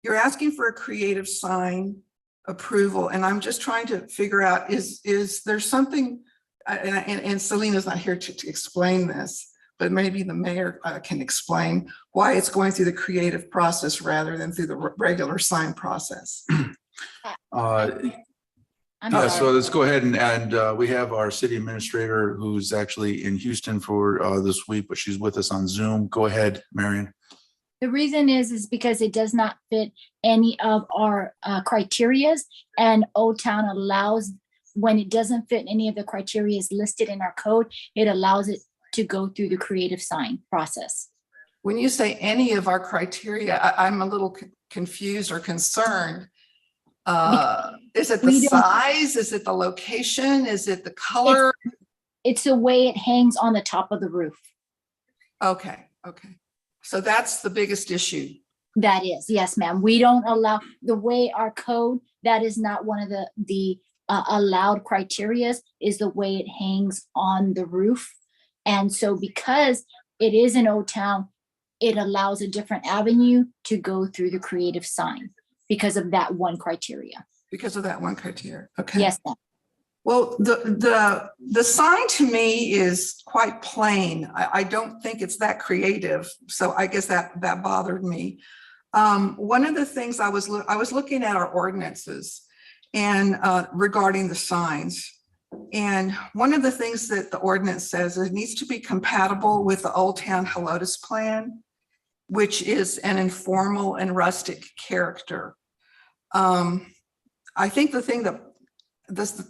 You're asking for a creative sign approval, and I'm just trying to figure out, is there something, and Selena's not here to explain this, but maybe the mayor can explain why it's going through the creative process rather than through the regular sign process. So let's go ahead and we have our city administrator who's actually in Houston for this week, but she's with us on Zoom. Go ahead, Marion. The reason is because it does not fit any of our criterias, and Old Town allows, when it doesn't fit any of the criterias listed in our code, it allows it to go through the creative sign process. When you say any of our criteria, I'm a little confused or concerned. Is it the size? Is it the location? Is it the color? It's the way it hangs on the top of the roof. Okay. So that's the biggest issue. That is, yes, ma'am. We don't allow, the way our code, that is not one of the allowed criterias, is the way it hangs on the roof. And so because it is an Old Town, it allows a different avenue to go through the creative sign because of that one criteria. Because of that one criteria. Okay. Yes, ma'am. Well, the sign to me is quite plain. I don't think it's that creative. So I guess that bothered me. One of the things I was looking at our ordinances and regarding the signs. And one of the things that the ordinance says is it needs to be compatible with the Old Town Helotes plan, which is an informal and rustic character. I think the thing that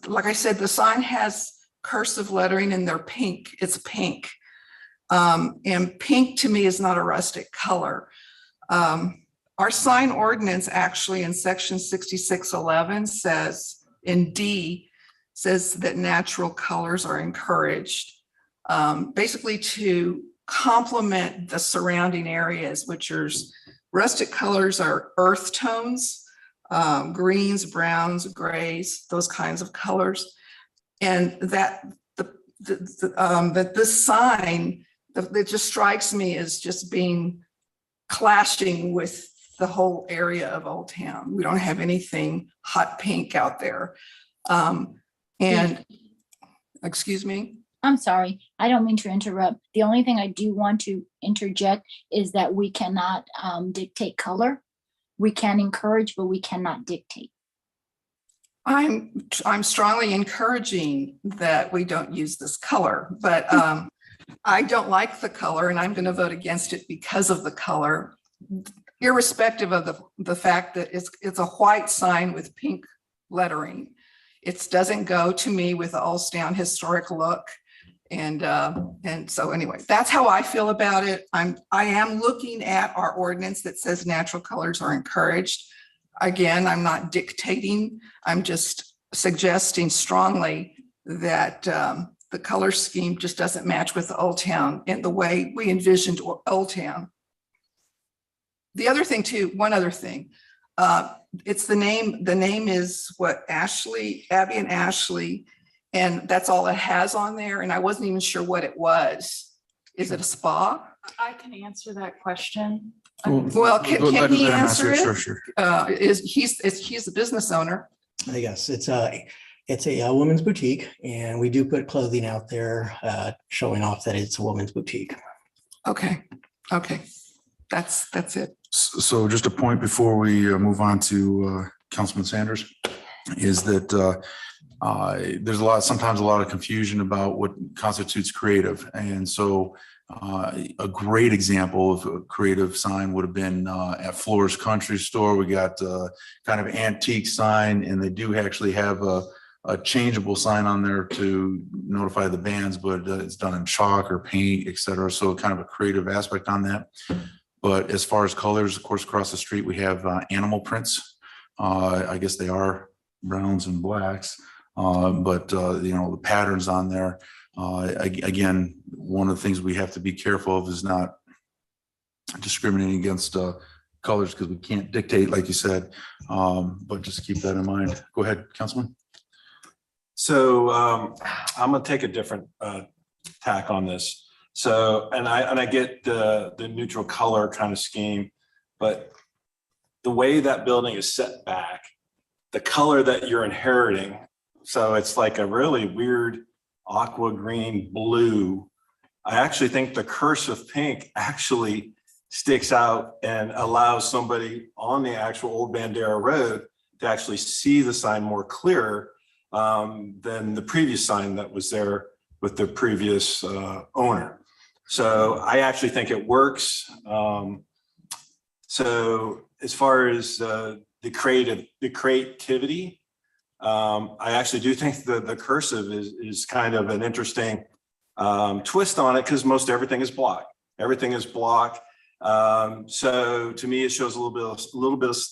like I said, the sign has cursive lettering and they're pink. It's pink. And pink to me is not a rustic color. Our sign ordinance actually in section 6611 says in D, says that natural colors are encouraged, basically to complement the surrounding areas, which are rustic colors are earth tones, greens, browns, grays, those kinds of colors. And that this sign, that just strikes me as just being clashing with the whole area of Old Town. We don't have anything hot pink out there. And excuse me. I'm sorry, I don't mean to interrupt. The only thing I do want to interject is that we cannot dictate color. We can encourage, but we cannot dictate. I'm strongly encouraging that we don't use this color, but I don't like the color and I'm going to vote against it because of the color, irrespective of the fact that it's a white sign with pink lettering. It doesn't go to me with the Old Town historic look. And so anyway, that's how I feel about it. I am looking at our ordinance that says natural colors are encouraged. Again, I'm not dictating. I'm just suggesting strongly that the color scheme just doesn't match with the Old Town in the way we envisioned Old Town. The other thing too, one other thing, it's the name. The name is what, Abby and Ashley. And that's all it has on there. And I wasn't even sure what it was. Is it a spa? I can answer that question. Well, can he answer it? Sure. He's a business owner. Yes, it's a women's boutique, and we do put clothing out there showing off that it's a women's boutique. Okay. That's it. So just a point before we move on to Councilman Sanders is that there's sometimes a lot of confusion about what constitutes creative. And so a great example of a creative sign would have been at Floor's Country Store. We got a kind of antique sign, and they do actually have a changeable sign on there to notify the bands, but it's done in chalk or paint, etc. So kind of a creative aspect on that. But as far as colors, of course, across the street, we have animal prints. I guess they are browns and blacks. But the patterns on there, again, one of the things we have to be careful of is not discriminating against colors, because we can't dictate, like you said, but just keep that in mind. Go ahead, Councilman. So I'm gonna take a different tack on this. So, and I get the neutral color kind of scheme, but the way that building is set back, the color that you're inheriting. So it's like a really weird aqua green blue. I actually think the cursive pink actually sticks out and allows somebody on the actual Old Bandera Road to actually see the sign more clear than the previous sign that was there with the previous owner. So I actually think it works. So as far as the creativity, I actually do think the cursive is kind of an interesting twist on it, because most everything is block. Everything is block. So to me, it shows a little bit of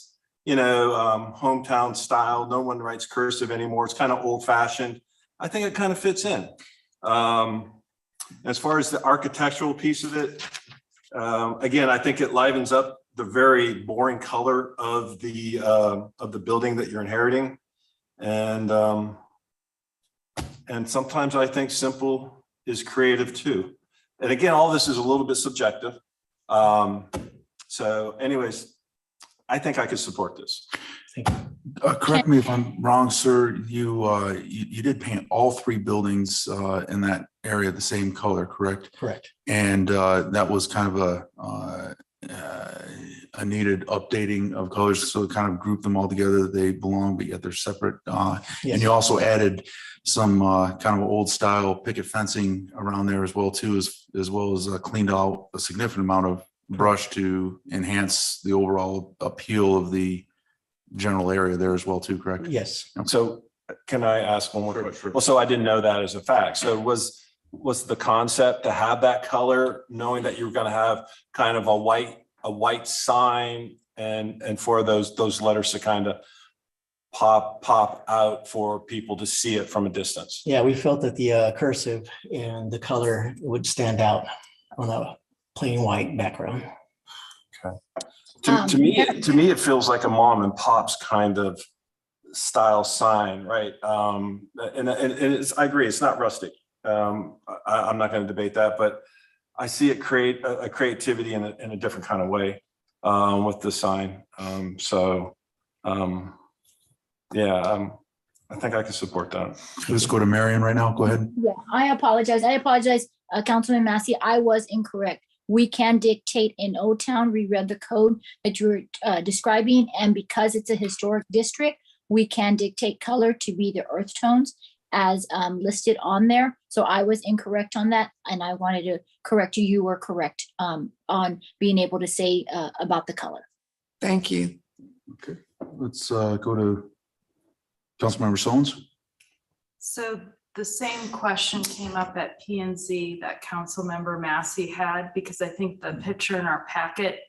hometown style. No one writes cursive anymore. It's kind of old fashioned. I think it kind of fits in. As far as the architectural piece of it, again, I think it livens up the very boring color of the building that you're inheriting. And sometimes I think simple is creative too. And again, all this is a little bit subjective. So anyways, I think I could support this. Correct me if I'm wrong, sir. You did paint all three buildings in that area the same color, correct? Correct. And that was kind of a needed updating of colors, so kind of group them all together. They belong, but yet they're separate. Yes. And you also added some kind of old style picket fencing around there as well too, as well as cleaned out a significant amount of brush to enhance the overall appeal of the general area there as well too, correct? Yes. So can I ask one more Sure, question? sure. Well, so I didn't know that as a fact. So was the concept to have that color, knowing that you were going to have kind of a white sign and for those letters to kind of pop out for people to see it from a distance? Yeah, we felt that the cursive and the color would stand out on a plain white background. To me, it feels like a mom and pop's kind of style sign, right? And I agree, it's not rustic. I'm not going to debate that, but I see it create a creativity in a different kind of way with the sign. I think I can support that. Let's go to Marion right now. Go ahead. Yeah, I apologize. Councilman Massey, I was incorrect. We can dictate in Old Town, we read the code that you're describing, and because it's a historic district, we can dictate color to be the earth tones as listed on there. So I was incorrect on that, and I wanted to correct you. You were correct on being able to say about the color. Thank you. Okay, let's go to Councilmember Solons. So the same question came up at P and Z that Councilmember Massey had, because I think the picture in our packet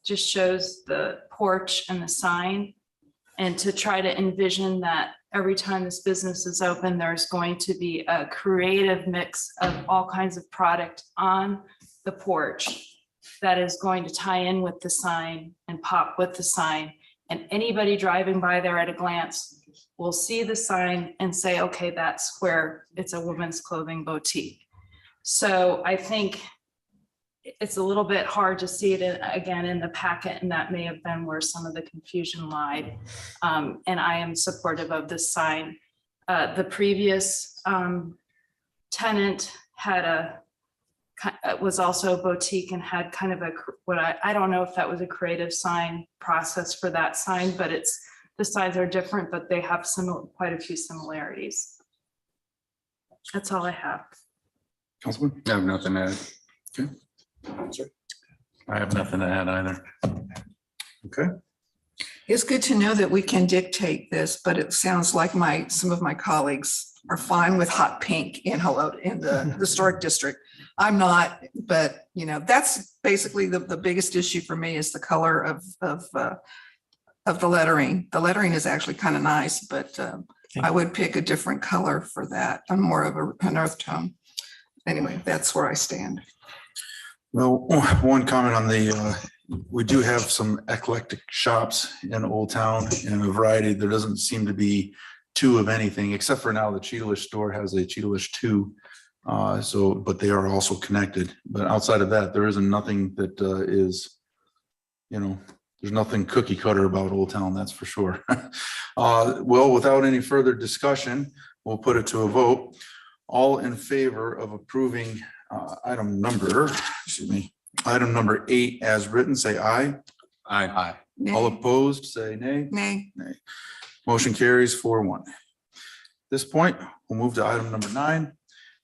just shows the porch and the sign. And to try to envision that every time this business is open, there's going to be a creative mix of all kinds of product on the porch that is going to tie in with the sign and pop with the sign. And anybody driving by there at a glance will see the sign and say, okay, that's where it's a women's clothing boutique. So I think it's a little bit hard to see it again in the packet, and that may have been where some of the confusion lied. And I am supportive of this sign. The previous tenant had was also a boutique and had kind of I don't know if that was a creative sign process for that sign, but the signs are different, but they have quite a few similarities. That's all I have. Councilman? I have nothing to add. Okay. I have nothing to add either. Okay. It's good to know that we can dictate this, but it sounds like some of my colleagues are fine with hot pink in the historic district. I'm not, but that's basically the biggest issue for me is the color of the lettering. The lettering is actually kind of nice, but I would pick a different color for that. I'm more of an earth tone. Anyway, that's where I stand. Well, one comment on we do have some eclectic shops in Old Town in a variety. There doesn't seem to be two of anything, except for now the Cheetahlish store has a Cheetahlish 2. But they are also connected. But outside of that, there isn't nothing that is, there's nothing cookie cutter about Old Town, that's for sure. Well, without any further discussion, we'll put it to a vote. All in favor of approving item number 8 as written, say aye. Aye. All Nay. opposed, say nay. Nay. Motion carries 4-1. At this point, we'll move to item number 9.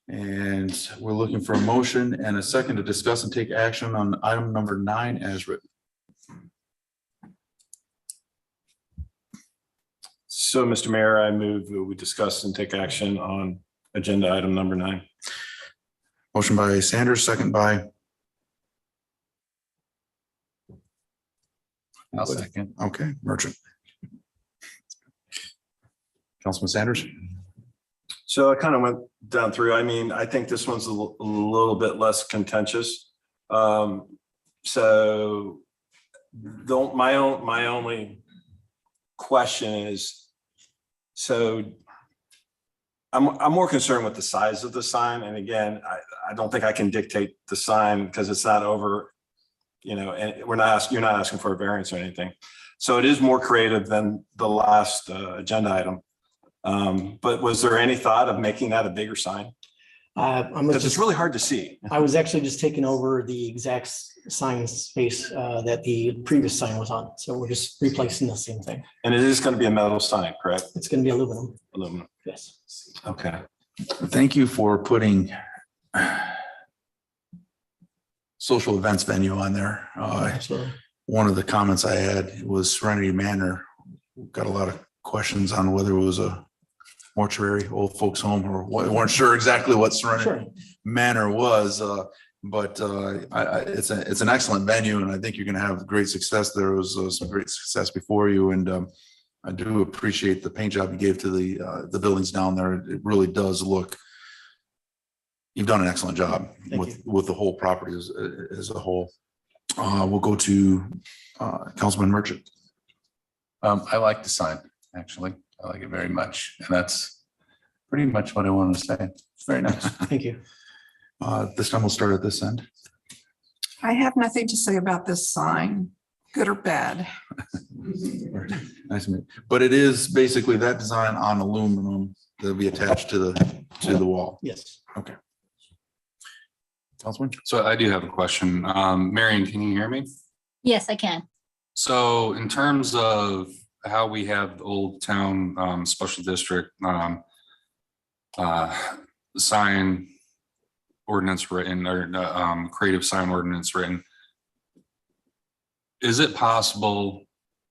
And we're looking for a motion and a second to discuss and take action on item number 9 as written. So, Mr. Mayor, I move that we discuss and take action on agenda item number 9. Motion by Sanders, second by, I'll second. okay, Merchant. Councilman Sanders? So I kind of went down through. I mean, I think this one's a little bit less contentious. So my only question is, so I'm more concerned with the size of the sign. And again, I don't think I can dictate the sign because it's not over, and you're not asking for a variance or anything. So it is more creative than the last agenda item. But was there any thought of making that a bigger sign? Because it's really hard to see. I was actually just taking over the exact sign space that the previous sign was on. So we're just replacing the same thing. And it is going to be a metal sign, correct? It's going to be aluminum. Aluminum. Yes. Okay. Thank you for putting social events venue on there. Absolutely. One of the comments I had was Serenity Manor. Got a lot of questions on whether it was a mortuary, old folks home, or weren't sure exactly what Serenity Sure. Manor was. But it's an excellent venue, and I think you're going to have great success. There was some great success before you, and I do appreciate the paint job you gave to the buildings down there. It really does look. You've done an excellent job with the whole property as a whole. We'll go to Councilman Merchant. I like the sign, actually. I like it very much. And that's pretty much what I wanted to say. It's very nice. Thank you. This time we'll start at this end. I have nothing to say about this sign, good or bad. Nice to meet you. But it is basically that design on aluminum that'll be attached to the wall. Yes. Okay. Councilman? So I do have a question. Marion, can you hear me? Yes, I can. So in terms of how we have the Old Town Special District sign ordinance written, or creative sign ordinance written, is it possible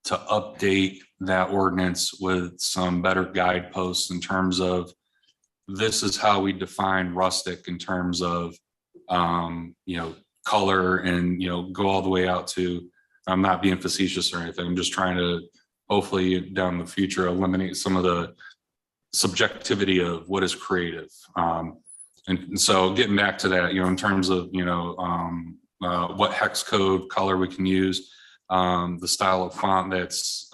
to update that ordinance with some better guideposts in terms of this is how we define rustic in terms of color and go all the way out to, I'm not being facetious or anything, I'm just trying to hopefully down the future eliminate some of the subjectivity of what is creative. And so getting back to that, in terms of what hex code color we can use, the style of font that's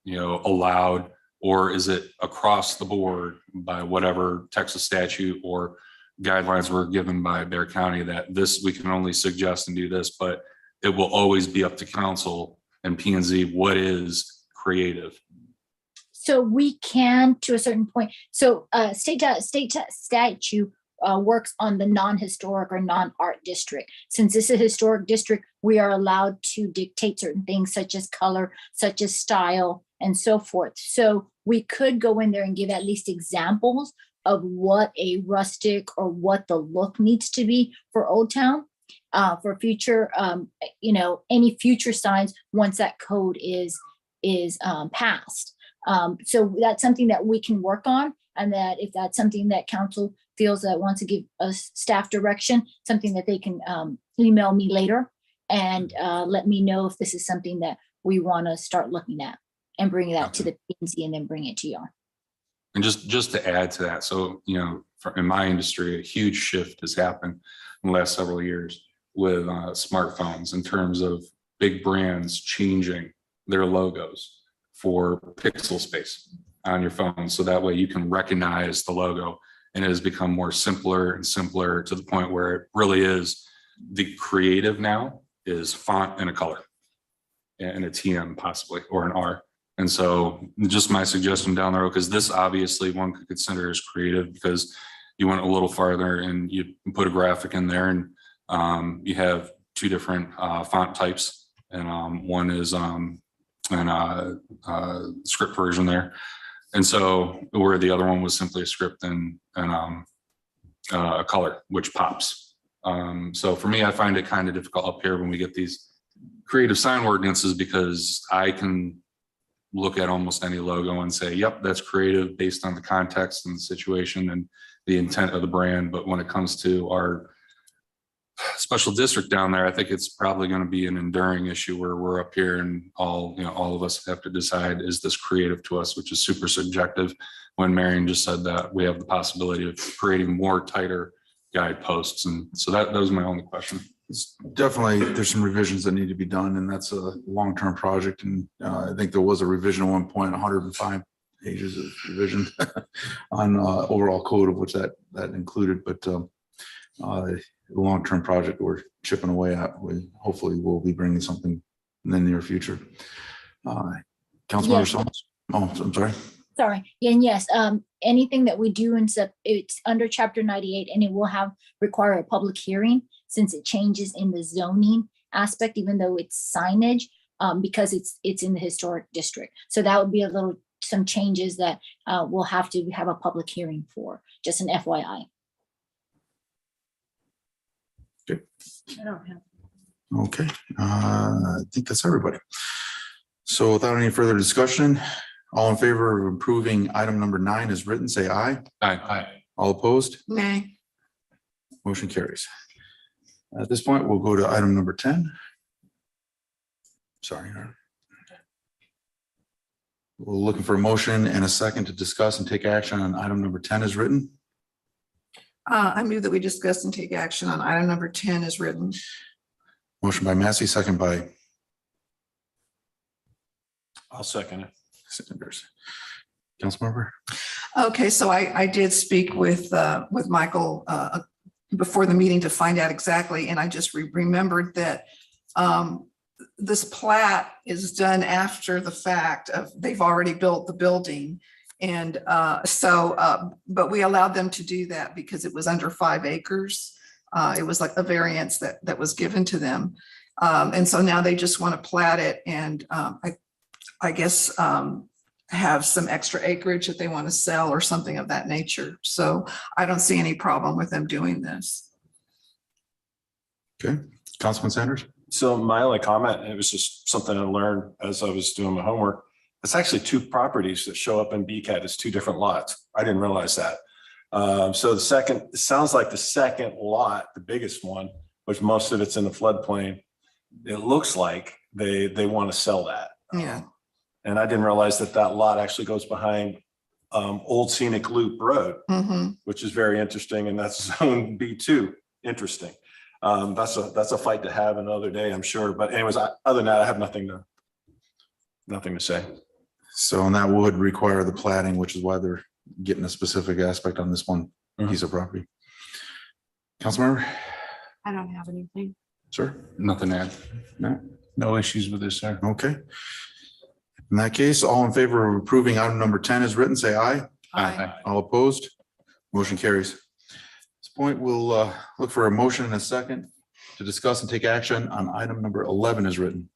allowed, or is it across the board by whatever Texas statute or guidelines were given by Bear County that this, we can only suggest and do this, but it will always be up to council and P&Z what is creative. So we can, to a certain point, so state statute works on the non-historic or non-art district. Since this is a historic district, we are allowed to dictate certain things such as color, such as style, and so forth. So we could go in there and give at least examples of what a rustic or what the look needs to be for Old Town for future, any future signs once that code is passed. So that's something that we can work on, and that if that's something that council feels that wants to give us staff direction, something that they can email me later and let me know if this is something that we want to start looking at and bring that to the P&Z and then bring it to y'all. And just to add to that, so, in my industry, a huge shift has happened in the last several years with smartphones in terms of big brands changing their logos for pixel space on your phone. So that way you can recognize the logo, and it has become more simpler and simpler to the point where it really is the creative now is font and a color. and a TM possibly, or an R. And so just my suggestion down the road, because this obviously one could consider as creative because you went a little farther and you put a graphic in there, and you have two different font types, and one is script version there. And so where the other one was simply a script and a color, which pops. So for me, I find it kind of difficult up here when we get these creative sign ordinances, because I can look at almost any logo and say, yep, that's creative based on the context and the situation and the intent of the brand. But when it comes to our special district down there, I think it's probably going to be an enduring issue where we're up here and all of us have to decide, is this creative to us, which is super subjective. When Marion just said that we have the possibility of creating more tighter guideposts. And so that was my only question. It's definitely, there's some revisions that need to be done, and that's a long-term project. And I think there was a revision at one point, 105 pages of revision on overall code, of which that included. But the long-term project we're chipping away at, we hopefully will be bringing something in the near future. Councilmember Solomon? Oh, I'm sorry. Sorry. And yes, anything that we do it's under chapter 98, and it will require a public hearing since it changes in the zoning aspect, even though it's signage, because it's in the historic district. So that would be some changes that we'll have to have a public hearing for, just an FYI. Okay. I don't have. Okay. I think that's everybody. So without any further discussion, all in favor of approving item number 9 as written, say aye. Aye. All opposed? Nay. Motion carries. At this point, we'll go to item number 10. Sorry. We're looking for a motion and a second to discuss and take action on item number 10 as written. I move that we discuss and take action on item number 10 as written. Motion by Massey, second by I'll second it. Sanders. Councilmember? Okay, so I did speak with Michael before the meeting to find out exactly, and I just remembered that this plat is done after the fact of they've already built the building. And but we allowed them to do that because it was under 5 acres. It was like a variance that was given to them. And so now they just want to plat it and I guess have some extra acreage that they want to sell or something of that nature. So I don't see any problem with them doing this. Okay, Councilman Sanders? So my only comment, and it was just something I learned as I was doing my homework, it's actually 2 properties that show up in BCAT as 2 different lots. I didn't realize that. So it sounds like the second lot, the biggest one, which most of it's in the floodplain, it looks like they want to sell that. Yeah. And I didn't realize that lot actually goes behind Old Scenic Loop Road, which is very interesting. And that's zone B2. Interesting. That's a fight to have another day, I'm sure. But anyways, other than that, I have nothing to say. So, and that would require the platting, which is why they're getting a specific aspect on this one piece of property. Councilmember? I don't have anything. Sir? Nothing to add. No issues with this, sir. Okay. In that case, all in favor of approving item number 10 as written, say aye. Aye. All opposed? Motion carries. At this point, we'll look for a motion in a second to discuss and take action on item number 11 as written.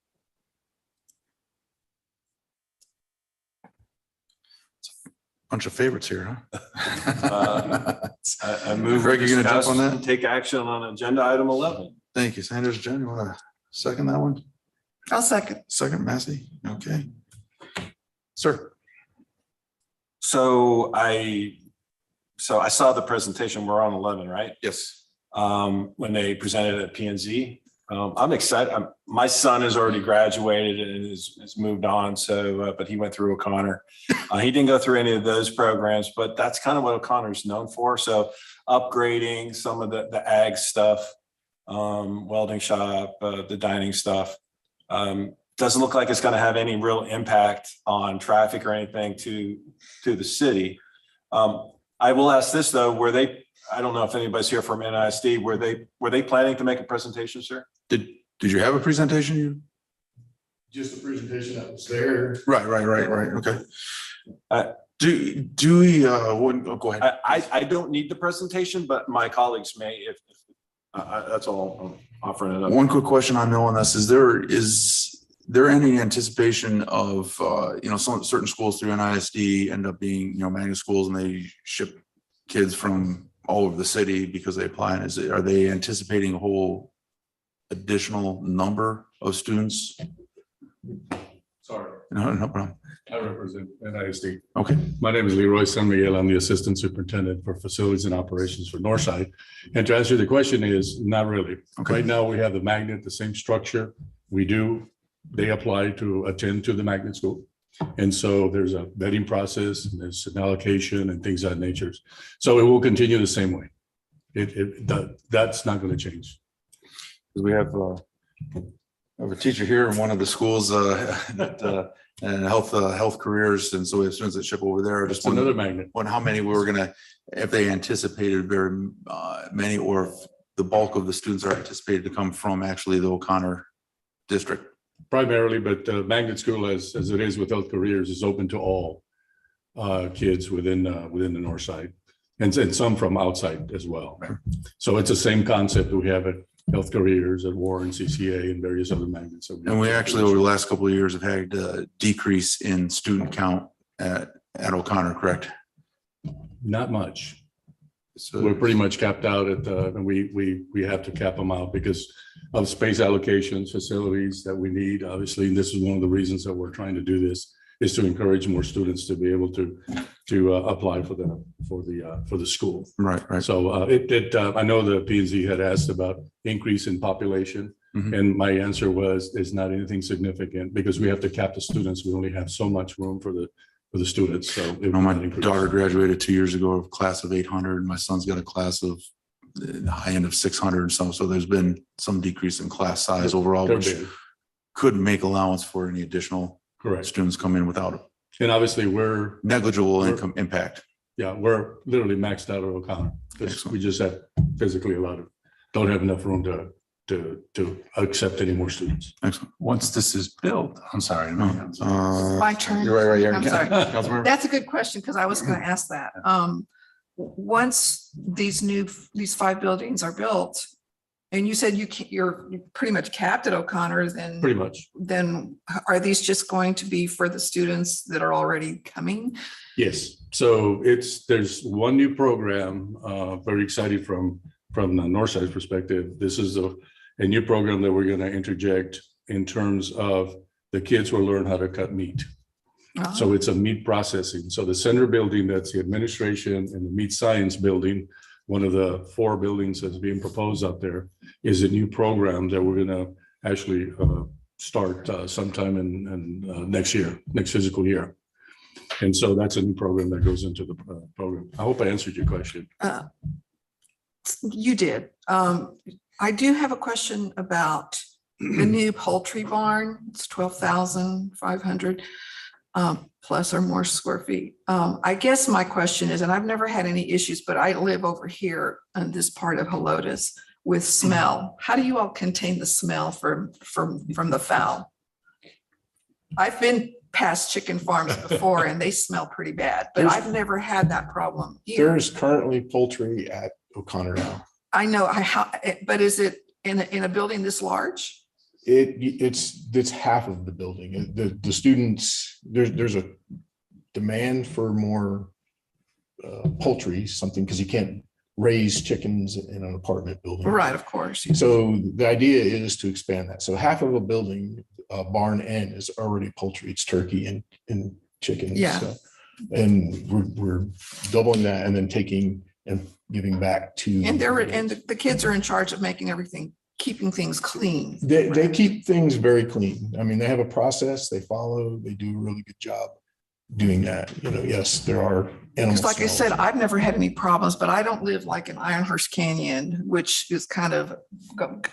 Bunch of favorites here, huh? I move. Greg, you gonna jump on that? and Take action on agenda item 11. Thank you. Sanders, Jen, you want to second that one? I'll second. Second, Massey? Okay. Sir? So I saw the presentation. We're on 11, right? Yes. When they presented at P&Z. I'm excited. My son has already graduated and has moved on. So, but he went through O'Connor. He didn't go through any of those programs, but that's kind of what O'Connor's known for. So upgrading some of the ag stuff, welding shop, the dining stuff. Doesn't look like it's going to have any real impact on traffic or anything to the city. I will ask this though, I don't know if anybody's here from NISD, were they planning to make a presentation, sir? Did you have a presentation? just the presentation that was there. Right. Okay. Uh, Do we, go ahead. I don't need the presentation, but my colleagues may if that's all I'm offering it up. One quick question I know on this, is there any anticipation of, some certain schools through NISD end up being, magnet schools and they ship kids from all over the city because they apply? And are they anticipating a whole additional number of students? Sorry, No problem. I represent NISD. Okay. My name is Leroy San Miguel. I'm the Assistant Superintendent for Facilities and Operations for Northside. And to answer the question is, not really. Okay. Right now, we have the magnet, the same structure. They apply to attend to the magnet school. And so there's a vetting process, and there's an allocation and things of that nature. So it will continue the same way. That's not going to change. We have a teacher here in one of the schools and health careers, and so we have students that ship over there. Just another magnet. On how many we were gonna, if they anticipated very many, or if the bulk of the students are anticipated to come from actually the O'Connor district. Primarily, but magnet school, as it is with health careers, is open to all kids within the north side, and some from outside as well. So it's the same concept that we have at health careers, at Warren, CCA, and various other magnets. And we actually, over the last couple of years, have had a decrease in student count at O'Connor, correct? Not much. So We're pretty much capped out at, and we have to cap them out because of space allocations, facilities that we need. Obviously, and this is one of the reasons that we're trying to do this, is to encourage more students to be able to apply for the school. Right. So I know the P&Z had asked about increase in population. Mhm. And my answer was, it's not anything significant because we have to cap the students. We only have so much room for the students. So it will My not increase. daughter graduated 2 years ago, a class of 800, and my son's got a class of the high end of 600 or so there's been some decrease in class size overall, They're which big. could make allowance for any additional Correct. students come in without And obviously we're negligible income impact. we're literally maxed out at O'Connor because Excellent. we just have physically don't have enough room to accept any more students. Excellent. Once this is built, I'm sorry. My turn. You're right here. I'm sorry. Councilmember? That's a good question, because I was going to ask that. Once these 5 buildings are built, and you said you're pretty much capped at O'Connor, Pretty much. then are these just going to be for the students that are already coming? Yes. So there's one new program, very excited from the Northside perspective. This is a new program that we're going to interject in terms of the kids will learn how to cut meat. So it's a meat processing. So the center building, that's the administration, and the meat science building, one of the 4 buildings that's being proposed out there, is a new program that we're going to actually start sometime in next physical year. And so that's a new program that goes into the program. I hope I answered your question. You did. I do have a question about the new poultry barn. It's 12,500 plus or more square feet. I guess my question is, and I've never had any issues, but I live over here in this part of Helotes with smell. How do you all contain the smell from the fowl? I've been past chicken farms before and they smell pretty bad, but I've never had that problem here. There's currently poultry at O'Connor now. I know, but is it in a building this large? It's half of the building. The students, there's a demand for more poultry, something, because you can't raise chickens in an apartment building. Right, of course. So the idea is to expand that. So half of a building, barn end, is already poultry. It's turkey and chickens. Yeah. So, and we're doubling that and then taking and giving back to. And the kids are in charge of making everything, keeping things clean. They keep things very clean. I mean, they have a process they follow. They do a really good job doing that. Yes, there are animals. Because like I said, I've never had any problems, but I don't live like in Ironhurst Canyon, which is kind of,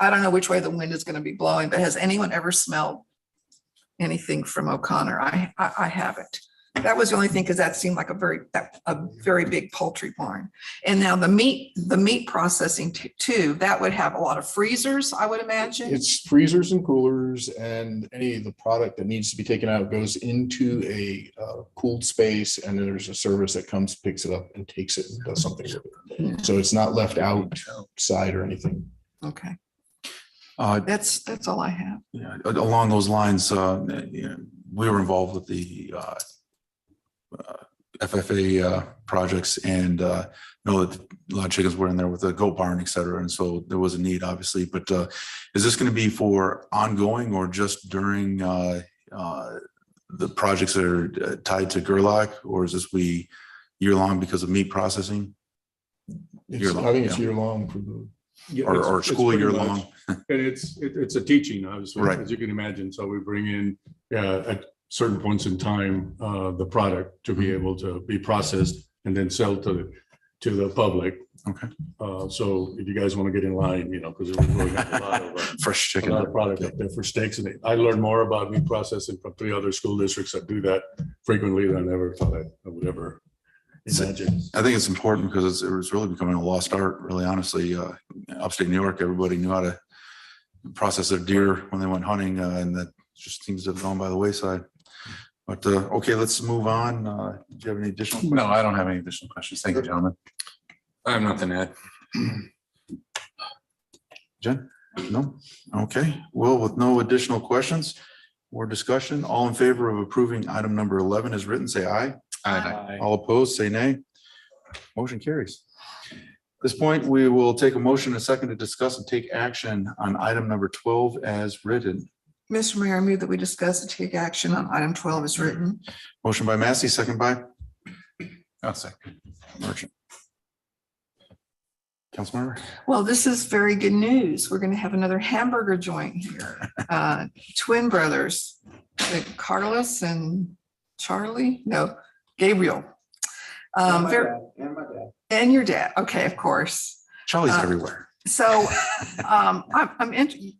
I don't know which way the wind is going to be blowing, but has anyone ever smelled anything from O'Connor? I haven't. That was the only thing, because that seemed like a very big poultry barn. And now the meat processing too, that would have a lot of freezers, I would imagine. It's freezers and coolers, and any of the product that needs to be taken out goes into a cooled space, and then there's a service that comes, picks it up and takes it and does something with it. So it's not left outside or anything. Okay, Uh, that's all I have. Yeah, along those lines, we were involved with the FFA projects, and know that a lot of chickens were in there with the goat barn, et cetera. And so there was a need, obviously. But is this going to be for ongoing or just during the projects that are tied to Gerlach, or is this year long because of meat processing? I think it's year long for the. Yeah, Or it's school pretty year much- long? And it's a teaching, obviously, Right. as you can imagine. So we bring in at certain points in time, the product to be able to be processed and then sell to the public. Okay. So if you guys want to get in line, because we're going to have a lot of Fresh a chicken. lot of product up there for steaks. And I learned more about meat processing from 3 other school districts that do that frequently than I never thought I would ever imagine. I think it's important because it was really becoming a lost art, really honestly. Upstate New York, everybody knew how to process their deer when they went hunting, and that just seems to have gone by the wayside. But okay, let's move on. Do you have any additional questions? No, I don't have any additional questions. Thank you, gentlemen. I have nothing to add. Jen? No? Okay, well, with no additional questions or discussion, all in favor of approving item number 11 as written, say aye. Aye. All opposed, say nay. Motion carries. At this point, we will take a motion and a second to discuss and take action on item number 12 as written. Mr. Mayor, I move that we discuss and take action on item 12 as written. Motion by Massey, second by I'll second. Merchant. Councilmember? Well, this is very good news. We're going to have another hamburger joint here. Twin brothers, Carlos and Charlie? No, Gabriel. And my dad. And your dad. Okay, of course. Charlie's everywhere. So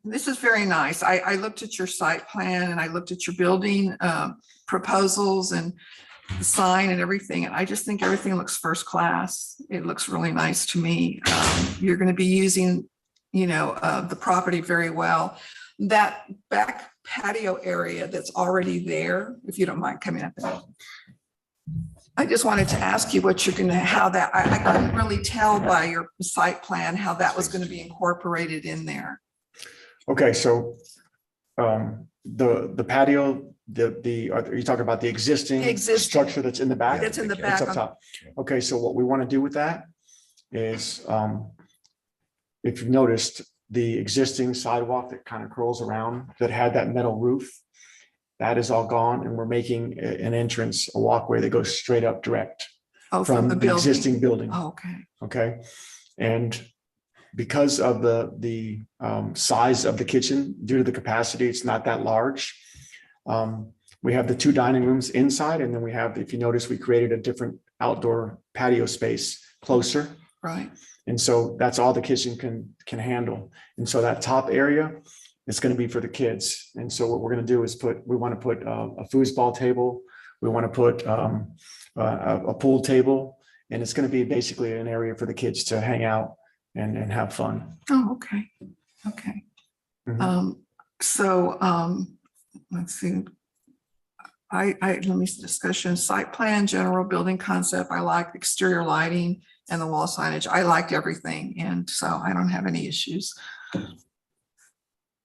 this is very nice. I looked at your site plan and I looked at your building proposals and the sign and everything. And I just think everything looks first class. It looks really nice to me. You're going to be using, the property very well. That back patio area that's already there, if you don't mind coming up. I just wanted to ask you what you're going to, I couldn't really tell by your site plan how that was going to be incorporated in there. Okay, so the patio, are you talking about the existing Existing. structure that's in the back? That's in the It's back. up top. Okay, so what we want to do with that is, if you've noticed, the existing sidewalk that kind of curls around that had that metal roof, that is all gone, and we're making an entrance, a walkway that goes straight up direct Oh, from the building. existing building. Oh, okay. Okay, and because of the size of the kitchen, due to the capacity, it's not that large. We have the 2 dining rooms inside, and then we have, if you notice, we created a different outdoor patio space closer. Right. And so that's all the kitchen can handle. And so that top area is going to be for the kids. And so what we're going to do is we want to put a foosball table. We want to put a pool table, and it's going to be basically an area for the kids to hang out and have fun. Oh, okay. Okay. Mhm. Let's see. Let me see discussion, site plan, general building concept. I like exterior lighting and the wall signage. I liked everything. And so I don't have any issues.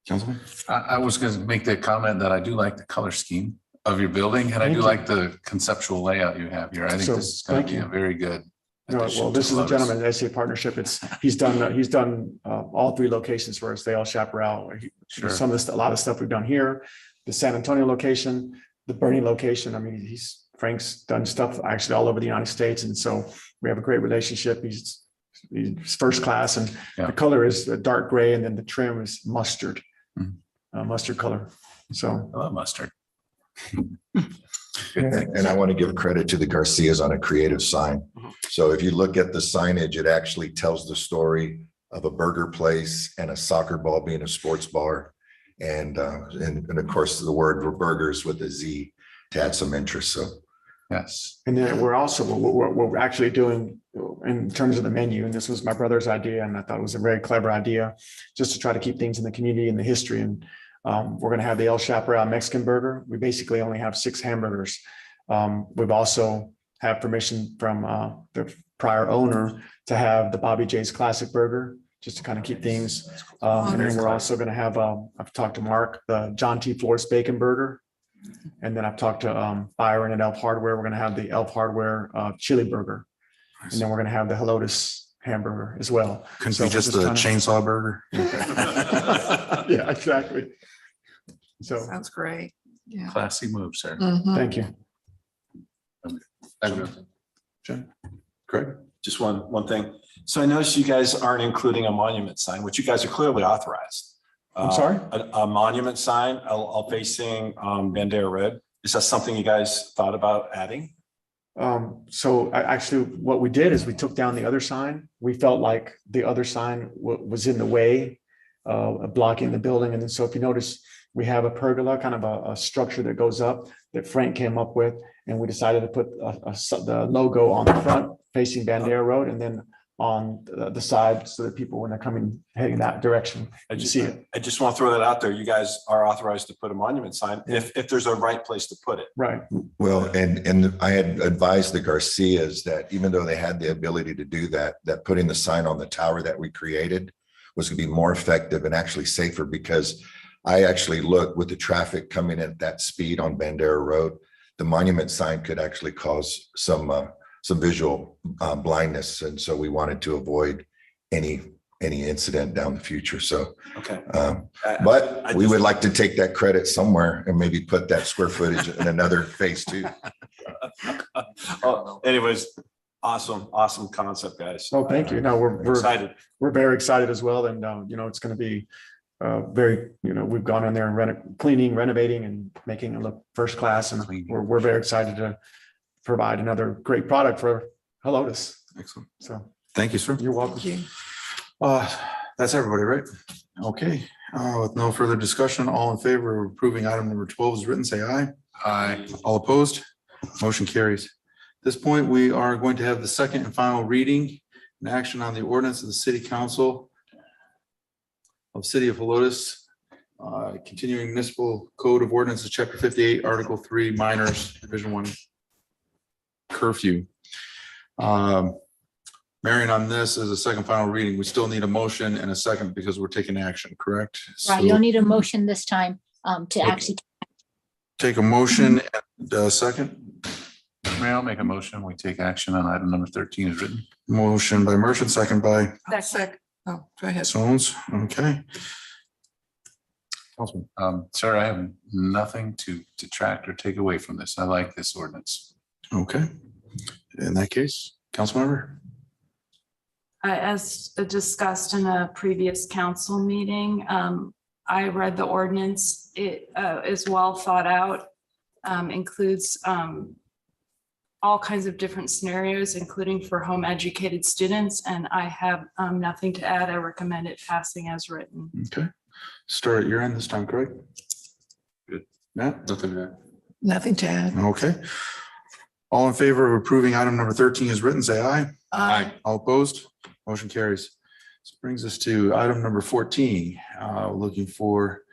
Councilman? I was going to make the comment that I do like the color scheme of your building, and I Thank do you. like the conceptual layout you have here. I think So, this is going thank to be you. a very good. No, addition well, to this is a Helotes. gentleman, SA partnership. He's done all 3 locations for us. They all chaparral. Sure. A lot of stuff we've done here, the San Antonio location, the Bernie location. I mean, Frank's done stuff actually all over the United States. And so we have a great relationship. He's first class, and Yeah. the color is a dark gray, and then the trim is mustard, Mhm. mustard color. So I love mustard. And I want to give credit to the Garcias on a creative sign. So if you look at the signage, it actually tells the story of a burger place and a soccer ball being a sports bar. And of course, the word for burgers with a Z to add some interest. So Yes. And then we're also, what we're actually doing in terms of the menu, and this was my brother's idea, and I thought it was a very clever idea, just to try to keep things in the community and the history. And we're going to have the El Chaparral Mexican burger. We basically only have 6 hamburgers. We've also have permission from the prior owner to have the Bobby J's Classic Burger, just to kind of keep things. And then we're also going to have, I've talked to Mark, the John T. Flores Bacon Burger. And then I've talked to Byron at Elf Hardware. We're going to have the Elf Hardware Chili Burger. And then we're going to have the Helotes hamburger as well. Couldn't So be we're just the trying to- chainsaw burger. Yeah, exactly. So, Sounds great. Yeah. Classy move, sir. Mhm. thank you. Jen? Craig? Just one thing. So I noticed you guys aren't including a monument sign, which you guys are clearly authorized. I'm sorry? A monument sign, all facing Bandera Road. Is that something you guys thought about adding? So actually, what we did is we took down the other sign. We felt like the other sign was in the way, blocking the building. And then, so if you notice, we have a pergola, kind of a structure that goes up that Frank came up with. And we decided to put the logo on the front facing Bandera Road, and then on the side, so that people, when they're coming, heading that direction, I you see it. just want to throw that out there. You guys are authorized to put a monument sign if there's a right place to put it. Right. Well, and I had advised the Garcias that even though they had the ability to do that, that putting the sign on the tower that we created was going to be more effective and actually safer, because I actually looked with the traffic coming in at that speed on Bandera Road, the monument sign could actually cause some visual blindness. And so we wanted to avoid any incident down the future. So, Okay. but we would like to take that credit somewhere and maybe put that square footage in another phase 2. Anyways, awesome concept, guys. Oh, thank you. No, we're Excited. we're very excited as well. And, it's going to be very, we've gone in there and cleaning, renovating, and making it look first class. And we're very excited to provide another great product for Helotes. Excellent. So Thank you, sir. you're welcome. Thank you. That's everybody, right? Okay, with no further discussion, all in favor of approving item number 12 is written, say aye. Aye. All opposed? Motion carries. At this point, we are going to have the second and final reading and action on the ordinance of the City Council of City of Helotes, continuing municipal code of ordinances, chapter 58, article 3, minors, division 1 curfew. Marion, on this is a second final reading. We still need a motion and a second because we're taking action, correct? Right, So you'll need a motion this time to actually, take a motion and a second. Mayor, I'll make a motion. We take action on item number 13 as written. Motion by Merchant, second by Oh, go ahead. Jones. Okay. Sir, I have nothing to detract or take away from this. I like this ordinance. Okay. In that case, Councilmember. As discussed in a previous council meeting, I read the ordinance. It is well thought out, includes all kinds of different scenarios, including for home educated students, and I have nothing to add. I recommend it passing as written. Okay. Start at your end this time, Craig. Good. Matt? Nothing to add. Nothing to add. Okay. All in favor of approving item number 13 as written, say aye. Aye. All opposed? Motion carries. This brings us to item number 14. Looking for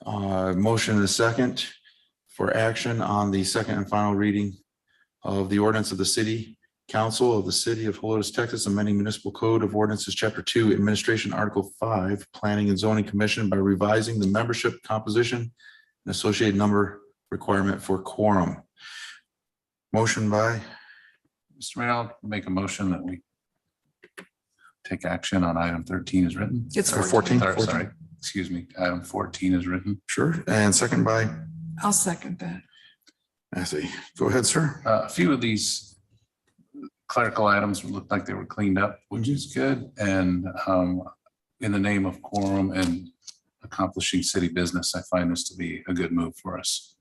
motion and a second for action on the second and final reading of the ordinance of the City Council of the City of Helotes, Texas, amending municipal code of ordinances, chapter 2, administration, article 5, planning and zoning commission by revising the membership composition and associated number requirement for quorum. Motion by Mr. Mayor, I'll make a motion that we take action on item 13 as written. It's Or 14. 14. Sorry, excuse me, item 14 is written. Sure, and second by I'll second that. Matthew. Go ahead, sir. A few of these clerical items looked like they were cleaned up, which is good. And in the name of quorum and accomplishing city business, I find this to be a good move for us.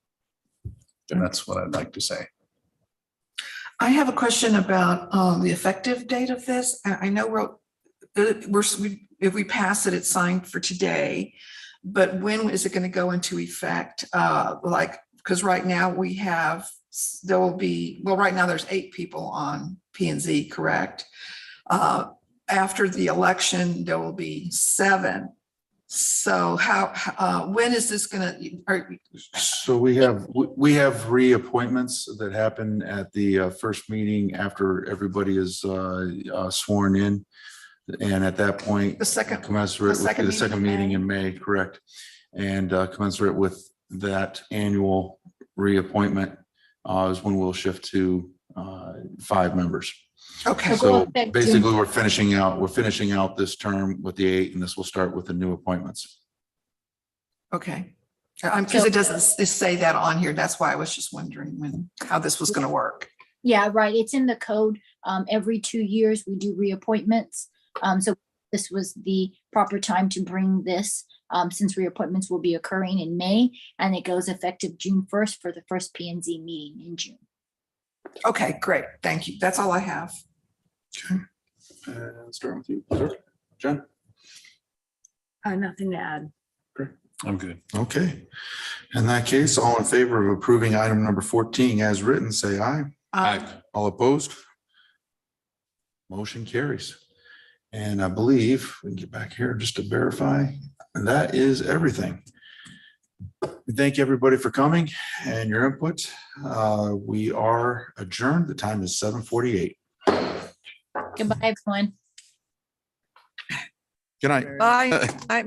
And that's what I'd like to say. I have a question about the effective date of this. I know if we pass it, it's signed for today, but when is it going to go into effect? Because right now we have there will be, well, right now there's 8 people on P and Z, correct? After the election, there will be 7. So when is this gonna, So we have reappointments that happen at the first meeting after everybody is sworn in. And at that point, the second, commensurate the with second the meeting second in meeting May? in May, correct? And commensurate with that annual reappointment is when we'll shift to 5 members. Okay, So go So effect basically, June. we're finishing out this term with the 8, and this will start with the new appointments. okay. Because it doesn't say that on here. That's why I was just wondering how this was gonna work. Yeah, right. It's in the code. Every 2 years, we do reappointments. So this was the proper time to bring this, since reappointments will be occurring in May, and it goes effective June 1st for the first P and Z meeting in June. Okay, great. Thank you. That's all I have. Okay. Start with you, sir. Jen? Nothing to add. I'm good. Okay. In that case, all in favor of approving item number 14 as written, say aye. All opposed? Motion carries. And I believe we can get back here just to verify. And that is everything. We thank everybody for coming and your input. We are adjourned. The time is 7:48. Goodbye, everyone. Good night. Bye.